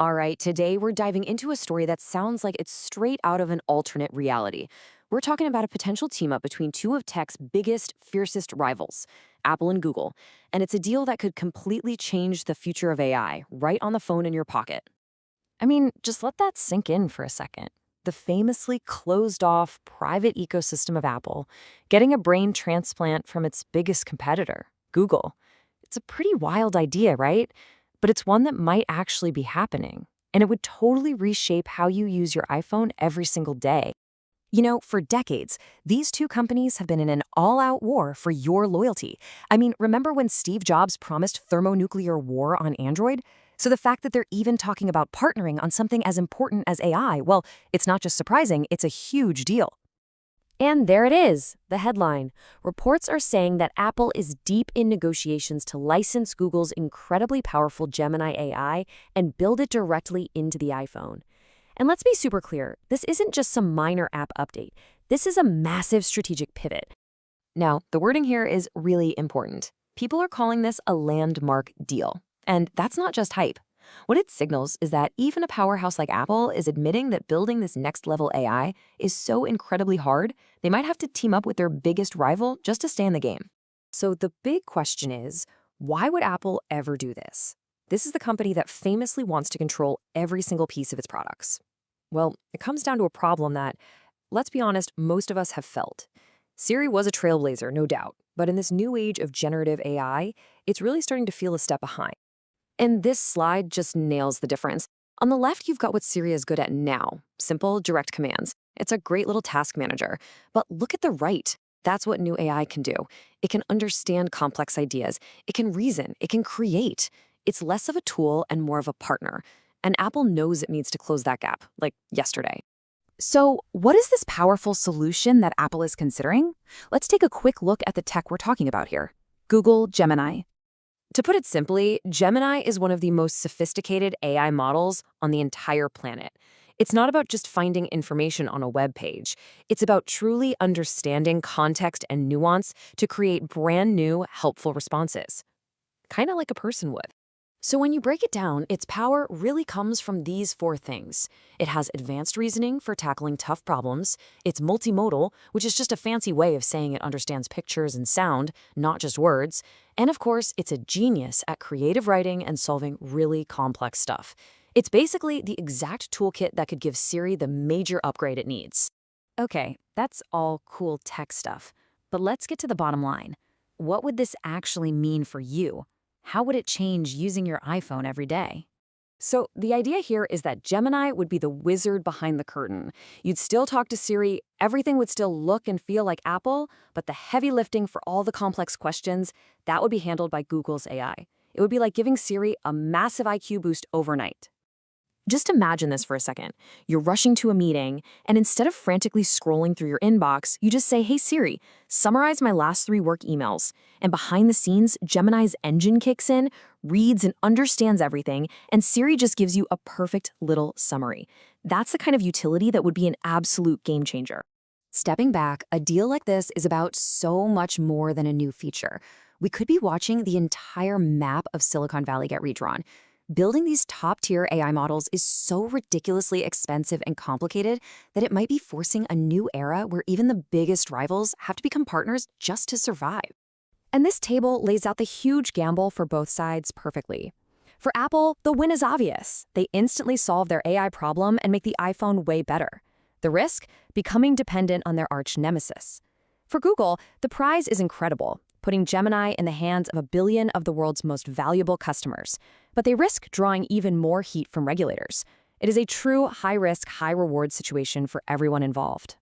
All right, today we're diving into a story that sounds like it's straight out of an alternate reality. We're talking about a potential team up between two of tech's biggest, fiercest rivals, Apple and Google. And it's a deal that could completely change the future of AI, right on the phone in your pocket. I mean, just let that sink in for a second. The famously closed off private ecosystem of Apple getting a brain transplant from its biggest competitor, Google. It's a pretty wild idea, right? But it's one that might actually be happening. And it would totally reshape how you use your iPhone every single day. You know, for decades, these two companies have been in an all-out war for your loyalty. I mean, remember when Steve Jobs promised thermonuclear war on Android? So the fact that they're even talking about partnering on something as important as AI, well, it's not just surprising, it's a huge deal. And there it is, the headline. Reports are saying that Apple is deep in negotiations to license Google's incredibly powerful Gemini AI and build it directly into the iPhone. And let's be super clear, this isn't just some minor app update. This is a massive strategic pivot. Now, the wording here is really important. People are calling this a landmark deal. And that's not just hype. What it signals is that even a powerhouse like Apple is admitting that building this next-level AI is so incredibly hard, they might have to team up with their biggest rival just to stay in the game. So the big question is, why would Apple ever do this? This is the company that famously wants to control every single piece of its products. Well, it comes down to a problem that, let's be honest, most of us have felt. Siri was a trailblazer, no doubt, but in this new age of generative AI, it's really starting to feel a step behind. And this slide just nails the difference. On the left, you've got what Siri is good at now, simple, direct commands. It's a great little task manager. But look at the right. That's what new AI can do. It can understand complex ideas. It can reason. It can create. It's less of a tool and more of a partner. And Apple knows it needs to close that gap, like yesterday. So, what is this powerful solution that Apple is considering? Let's take a quick look at the tech we're talking about here. Google Gemini. To put it simply, Gemini is one of the most sophisticated AI models on the entire planet. It's not about just finding information on a web page. It's about truly understanding context and nuance to create brand new, helpful responses. Kind of like a person would. So when you break it down, its power really comes from these four things. It has advanced reasoning for tackling tough problems. It's multimodal, which is just a fancy way of saying it understands pictures and sound, not just words. And of course, it's a genius at creative writing and solving really complex stuff. It's basically the exact toolkit that could give Siri the major upgrade it needs. Okay, that's all cool tech stuff. But let's get to the bottom line. What would this actually mean for you? How would it change using your iPhone every day? So the idea here is that Gemini would be the wizard behind the curtain. You'd still talk to Siri, everything would still look and feel like Apple, but the heavy lifting for all the complex questions, that would be handled by Google's AI. It would be like giving Siri a massive IQ boost overnight. Just imagine this for a second. You're rushing to a meeting, and instead of frantically scrolling through your inbox, you just say, "Hey Siri, summarize my last 3 work emails." And behind the scenes, Gemini's engine kicks in, reads and understands everything, and Siri just gives you a perfect little summary. That's the kind of utility that would be an absolute game changer. Stepping back, a deal like this is about so much more than a new feature. We could be watching the entire map of Silicon Valley get redrawn. Building these top-tier AI models is so ridiculously expensive and complicated that it might be forcing a new era where even the biggest rivals have to become partners just to survive. And this table lays out the huge gamble for both sides perfectly. For Apple, the win is obvious. They instantly solve their AI problem and make the iPhone way better. The risk? Becoming dependent on their arch nemesis. For Google, the prize is incredible, putting Gemini in the hands of 1 billion of the world's most valuable customers. But they risk drawing even more heat from regulators. It is a true high-risk, high-reward situation for everyone involved.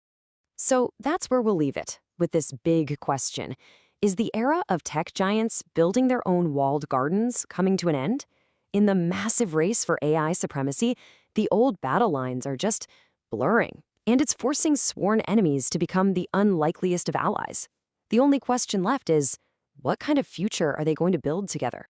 So that's where we'll leave it, with this big question. Is the era of tech giants building their own walled gardens coming to an end? In the massive race for AI supremacy, the old battle lines are just blurring, and it's forcing sworn enemies to become the unlikeliest of allies. The only question left is, what kind of future are they going to build together?